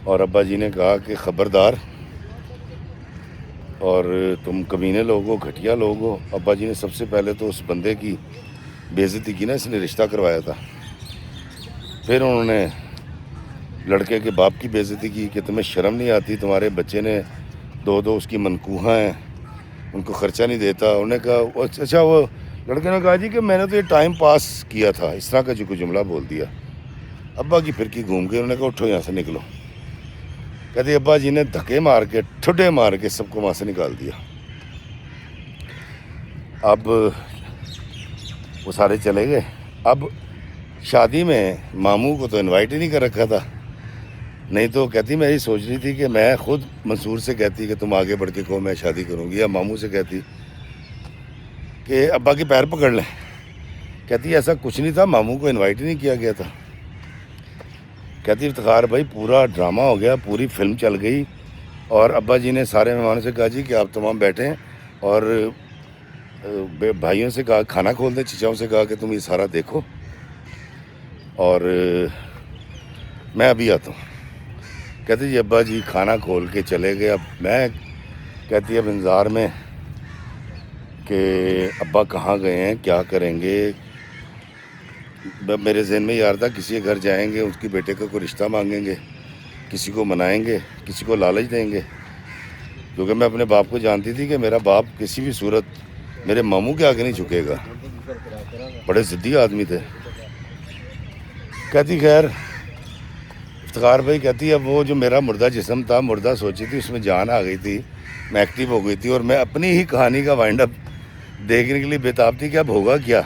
اور ابا جی نے کہا کہ خبردار, اور تم کمینے لوگ ہو, گھٹیا لوگ ہو. ابا جی نے سب سے پہلے تو اس بندے کی بے عزتی کی نا, اس نے رشتہ کروایا تھا. پھر انہوں نے لڑکے کے باپ کی بے عزتی کی کہ تمہیں شرم نہیں آتی, تمہارے بچے نے 2 اس کی منکوہاں ہیں, ان کو خرچہ نہیں دیتا. انہوں نے کہا اچھا, وہ لڑکے نے کہا جی کہ میں نے تو یہ ٹائم پاس کیا تھا, اس طرح کا جو کوئی جملہ بول دیا. ابا کی پھرکی گھوم کے انہوں نے کہا اٹھو یہاں سے نکلو. کہتی ابا جی نے دھکے مار کے ٹھڈے مار کے سب کو وہاں سے نکال دیا. اب وہ سارے چلے گئے. اب شادی میں ماموں کو تو انوائٹ ہی نہیں کر رکھا تھا. نہیں تو کہتی میں یہ سوچ رہی تھی کہ میں خود منصور سے کہتی کہ تم آگے بڑھ کے کہو میں شادی کروں گی, یا ماموں سے کہتی کہ ابا کے پیر پکڑ لیں. کہتی ایسا کچھ نہیں تھا, ماموں کو انوائٹ ہی نہیں کیا گیا تھا. کہتی افتخار بھائی پورا ڈرامہ ہو گیا, پوری فلم چل گئی, اور ابا جی نے سارے مہمانوں سے کہا جی کہ آپ تمام بیٹھیں, اور بھائیوں سے کہا کھانا کھول دیں, چچاؤں سے کہا کہ تم یہ سارا دیکھو اور میں ابھی آتا ہوں. کہتی جی ابا جی کھانا کھول کے چلے گئے. اب میں کہتی اب انتظار میں کہ ابا کہاں گئے ہیں, کیا کریں گے. میرے ذہن میں یہ آ رہا تھا کسی کے گھر جائیں گے, اس کی بیٹے کا کوئی رشتہ مانگیں گے, کسی کو منائیں گے, کسی کو لالچ دیں گے, کیونکہ میں اپنے باپ کو جانتی تھی کہ میرا باپ کسی بھی صورت میرے ماموں کے آگے نہیں جھکے گا. بڑے ضدی آدمی تھے. کہتی خیر افتخار بھائی کہتی اب وہ جو میرا مردہ جسم تھا, مردہ سوچی تھی, اس میں جان آ گئی تھی, میں ایکٹیو ہو گئی تھی, اور میں اپنی ہی کہانی کا وائنڈ اپ دیکھنے کے لیے بےتاب تھی کہ اب ہوگا کیا.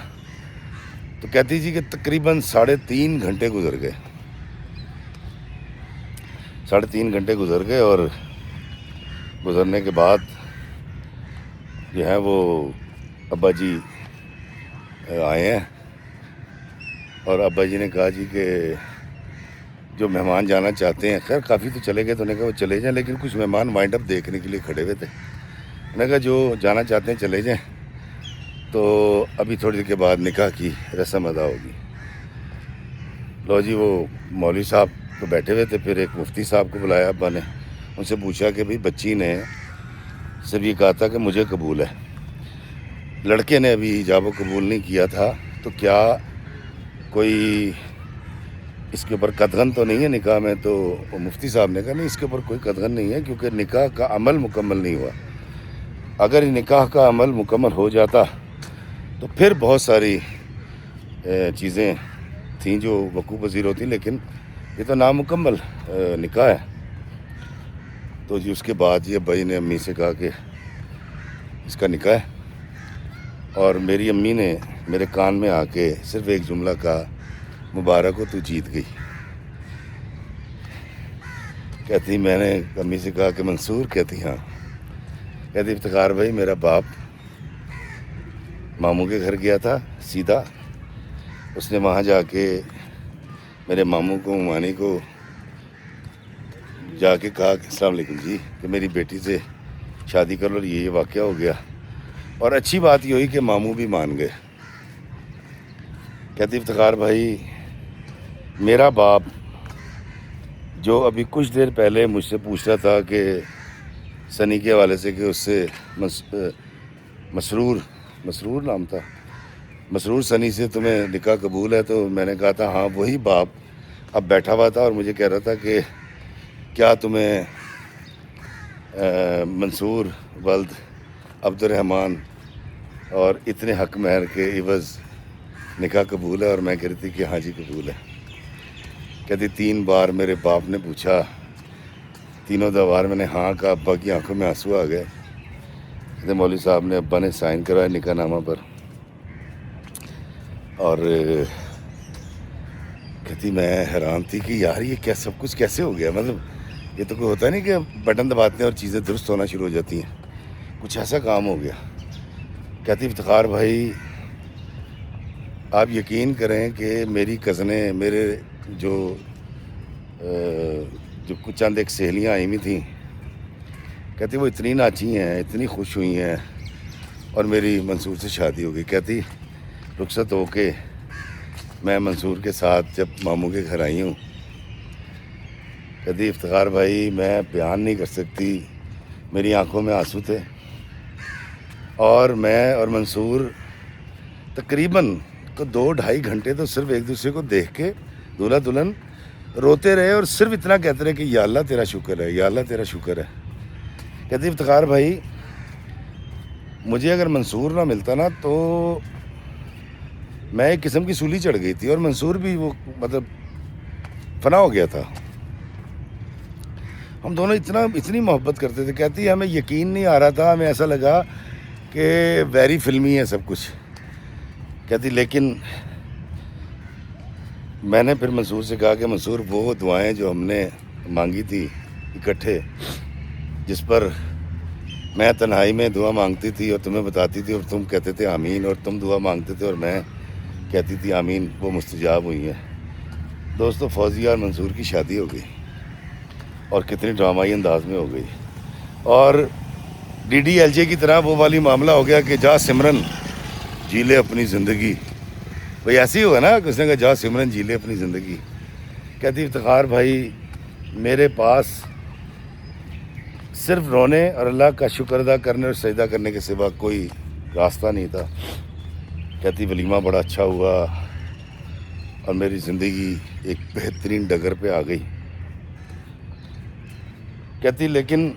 تو کہتی جی کہ تقریباً 3.5 گھنٹے گزر گئے. 3.5 گھنٹے گزر گئے, اور گزرنے کے بعد جو ہے وہ ابا جی آئے ہیں, اور ابا جی نے کہا جی کہ جو مہمان جانا چاہتے ہیں, خیر کافی تو چلے گئے, تو انہوں نے کہا وہ چلے جائیں, لیکن کچھ مہمان وائنڈ اپ دیکھنے کے لیے کھڑے ہوئے تھے. انہوں نے کہا جو جانا چاہتے ہیں چلے جائیں, تو ابھی تھوڑی دیر کے بعد نکاح کی رسم ادا ہوگی. لو جی وہ مولوی صاحب تو بیٹھے ہوئے تھے, پھر ایک مفتی صاحب کو بلایا ابا نے, ان سے پوچھا کہ بھئی بچی نے صرف یہ کہا تھا کہ مجھے قبول ہے, لڑکے نے ابھی حجاب و قبول نہیں کیا تھا, تو کیا کوئی اس کے اوپر قدغن تو نہیں ہے نکاح میں. تو مفتی صاحب نے کہا نہیں اس کے اوپر کوئی قدغن نہیں ہے, کیونکہ نکاح کا عمل مکمل نہیں ہوا. اگر نکاح کا عمل مکمل ہو جاتا تو پھر بہت ساری چیزیں تھیں جو وقوع پذیر ہوتی, لیکن یہ تو نامکمل نکاح ہے. تو جی اس کے بعد یہ بھائی نے امی سے کہا کہ اس کا نکاح ہے, اور میری امی نے میرے کان میں آ کے صرف ایک جملہ کہا, مبارک ہو تو جیت گئی. کہتی میں نے امی سے کہا کہ منصور, کہتی ہاں. کہتی افتخار بھائی میرا باپ ماموں کے گھر گیا تھا سیدھا, اس نے وہاں جا کے میرے ماموں کو ممانی کو جا کے کہا کہ السلام علیکم جی, کہ میری بیٹی سے شادی کر لو, اور یہ واقعہ ہو گیا. اور اچھی بات یہ ہوئی کہ ماموں بھی مان گئے. کہتی افتخار بھائی میرا باپ جو ابھی کچھ دیر پہلے مجھ سے پوچھ رہا تھا کہ سنی کے حوالے سے کہ اس سے مسرور نام تھا, مسرور سنی سے تمہیں نکاح قبول ہے, تو میں نے کہا تھا ہاں وہی باپ اب بیٹھا ہوا تھا, اور مجھے کہہ رہا تھا کہ کیا تمہیں منصور ولد عبد الرحمن اور اتنے حق مہر کے عوض نکاح قبول ہے. اور میں کہہ رہی تھی کہ ہاں جی قبول ہے. کہتی 3 بار میرے باپ نے پوچھا, تینوں بار میں نے ہاں کہا. ابا کی آنکھوں میں آنسو آ گئے. کہتے مولوی صاحب نے ابا نے سائن کروایا نکاح نامہ پر, اور کہتی میں حیران تھی کہ یار یہ کیا سب کچھ کیسے ہو گیا. مطلب یہ تو کوئی ہوتا نہیں کہ بٹن دباتے ہیں اور چیزیں درست ہونا شروع ہو جاتی ہیں, کچھ ایسا کام ہو گیا. کہتی افتخار بھائی آپ یقین کریں کہ میری کزنیں, میرے جو کچھ چند ایک سہیلیاں آئی ہوئی تھیں, کہتی وہ اتنی ناچی ہیں, اتنی خوش ہوئی ہیں, اور میری منصور سے شادی ہو گئی. کہتی رخصت ہو کے میں منصور کے ساتھ جب ماموں کے گھر آئی ہوں, کہتی افتخار بھائی میں بیان نہیں کر سکتی, میری آنکھوں میں آنسو تھے, اور میں اور منصور تقریباً 2-2.5 گھنٹے تو صرف ایک دوسرے کو دیکھ کے دولہا دلہن روتے رہے, اور صرف اتنا کہتے رہے کہ یا اللہ تیرا شکر ہے, یا اللہ تیرا شکر ہے. کہتی افتخار بھائی مجھے اگر منصور نہ ملتا نا تو میں ایک قسم کی سولی چڑھ گئی تھی, اور منصور بھی وہ مطلب فنا ہو گیا تھا. ہم دونوں اتنی محبت کرتے تھے. کہتی ہمیں یقین نہیں آ رہا تھا, ہمیں ایسا لگا کہ ویری فلمی ہے سب کچھ. کہتی لیکن میں نے پھر منصور سے کہا کہ منصور وہ دعائیں جو ہم نے مانگی تھی اکٹھے, جس پر میں تنہائی میں دعا مانگتی تھی اور تمہیں بتاتی تھی اور تم کہتے تھے آمین, اور تم دعا مانگتے تھے اور میں کہتی تھی آمین, وہ مستجاب ہوئی ہیں. دوستو فوزیہ اور منصور کی شادی ہو گئی, اور کتنی ڈرامائی انداز میں ہو گئی, اور DDLJ کی طرح وہ والی معاملہ ہو گیا کہ جا سمرن جی لے اپنی زندگی. بھئی ایسے ہی ہوگا نا کہ اس نے کہا جا سمرن جی لے اپنی زندگی. کہتی افتخار بھائی میرے پاس صرف رونے اور اللہ کا شکر ادا کرنے اور سجدہ کرنے کے سوا کوئی راستہ نہیں تھا. کہتی ولیمہ بڑا اچھا ہوا اور میری زندگی ایک بہترین ڈگر پہ آ گئی. کہتی لیکن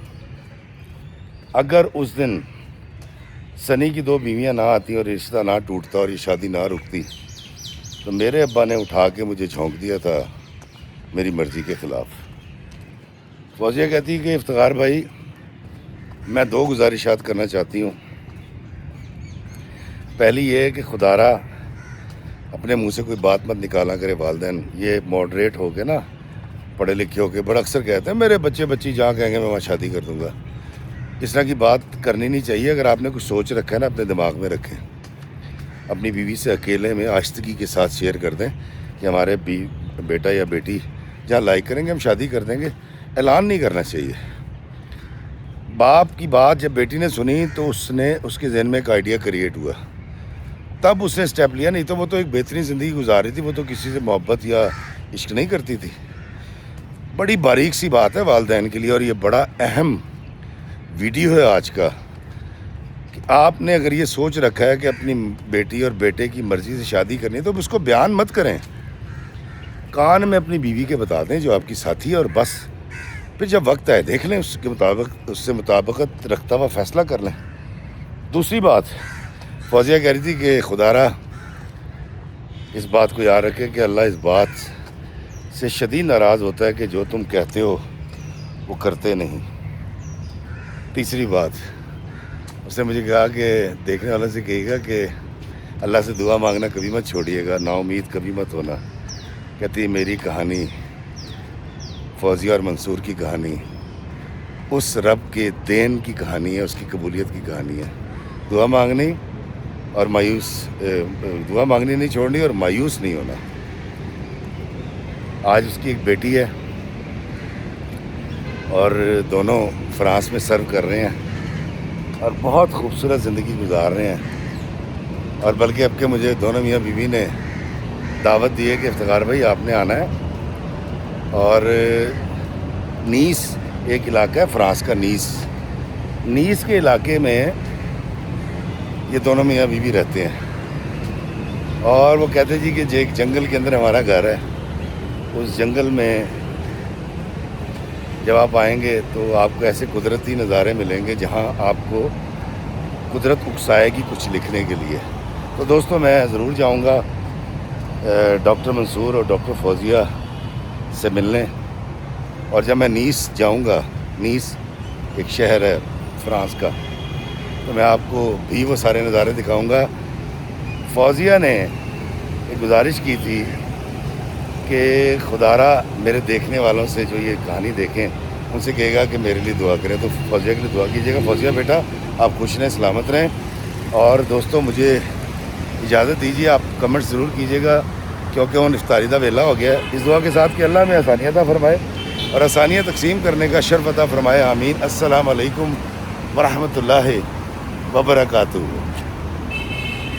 اگر اس دن سنی کی 2 بیویاں نہ آتی اور رشتہ نہ ٹوٹتا اور یہ شادی نہ رکتی تو میرے ابا نے اٹھا کے مجھے جھونک دیا تھا میری مرضی کے خلاف. فوزیہ کہتی کہ افتخار بھائی میں 2 گزارشات کرنا چاہتی ہوں. پہلی یہ ہے کہ خدا را اپنے منہ سے کوئی بات مت نکالا کرے والدین. یہ ماڈریٹ ہو کے نا, پڑھے لکھے ہو کے بڑا اکثر کہتے ہیں میرے بچے بچی جہاں کہیں گے میں وہاں شادی کر دوں گا. اس طرح کی بات کرنی نہیں چاہیے. اگر آپ نے کچھ سوچ رکھا ہے نا اپنے دماغ میں رکھیں, اپنی بیوی سے اکیلے میں آہستگی کے ساتھ شیئر کر دیں کہ ہمارے بیٹا یا بیٹی جہاں لائک کریں گے ہم شادی کر دیں گے. اعلان نہیں کرنا چاہیے. باپ کی بات جب بیٹی نے سنی تو اس کے ذہن میں ایک آئیڈیا کریٹ ہوا, تب اس نے اسٹیپ لیا. نہیں تو وہ تو ایک بہترین زندگی گزار رہی تھی, وہ تو کسی سے محبت یا عشق نہیں کرتی تھی. بڑی باریک سی بات ہے والدین کے لیے, اور یہ بڑا اہم ویڈیو ہے آج کا کہ آپ نے اگر یہ سوچ رکھا ہے کہ اپنی بیٹی اور بیٹے کی مرضی سے شادی کرنی ہے تو اس کو بیان مت کریں, کان میں اپنی بیوی کے بتا دیں جو آپ کی ساتھی ہے, اور بس پھر جب وقت آئے دیکھ لیں اس سے مطابقت رکھتا ہوا فیصلہ کر لیں. دوسری بات فوزیہ کہہ رہی تھی کہ خدا را اس بات کو یاد رکھے کہ اللہ اس بات سے شدید ناراض ہوتا ہے کہ جو تم کہتے ہو وہ کرتے نہیں. تیسری بات اس نے مجھے کہا کہ دیکھنے والوں سے کہے گا کہ اللہ سے دعا مانگنا کبھی مت چھوڑیے گا, نا امید کبھی مت ہونا. کہتی میری کہانی فوزیہ اور منصور کی کہانی اس رب کے دین کی کہانی ہے, اس کی قبولیت کی کہانی ہے. دعا مانگنی اور دعا مانگنی نہیں چھوڑنی اور مایوس نہیں ہونا. آج اس کی ایک بیٹی ہے اور دونوں فرانس میں سرو کر رہے ہیں اور بہت خوبصورت زندگی گزار رہے ہیں. اور بلکہ اب کہ مجھے دونوں میاں بیوی نے دعوت دی ہے کہ افتخار بھائی آپ نے آنا ہے, اور نیس ایک علاقہ ہے فرانس کا, نیس کے علاقے میں یہ دونوں میاں بیوی رہتے ہیں. اور وہ کہتے جی کہ ایک جنگل کے اندر ہمارا گھر ہے, اس جنگل میں جب آپ آئیں گے تو آپ کو ایسے قدرتی نظارے ملیں گے جہاں آپ کو قدرت اکسائے گی کچھ لکھنے کے لیے. تو دوستوں میں ضرور جاؤں گا ڈاکٹر منصور اور ڈاکٹر فوزیہ سے ملنے, اور جب میں نیس جاؤں گا, نیس ایک شہر ہے فرانس کا, تو میں آپ کو بھی وہ سارے نظارے دکھاؤں گا. فوزیہ نے ایک گزارش کی تھی کہ خدا را میرے دیکھنے والوں سے جو یہ کہانی دیکھیں ان سے کہے گا کہ میرے لیے دعا کریں, تو فوزیہ کے لیے دعا کیجیے گا. فوزیہ بیٹا آپ خوش رہیں, سلامت رہیں. اور دوستوں مجھے اجازت دیجیے, آپ کمنٹ ضرور کیجیے گا کیونکہ وہ افطاری دا ویلا ہو گیا ہے. اس دعا کے ساتھ کہ اللہ میں آسانیاں عطا فرمائے اور آسانیاں تقسیم کرنے کا شرف عطا فرمائے, آمین. السلام علیکم ورحمۃ اللہ وبرکاتہ.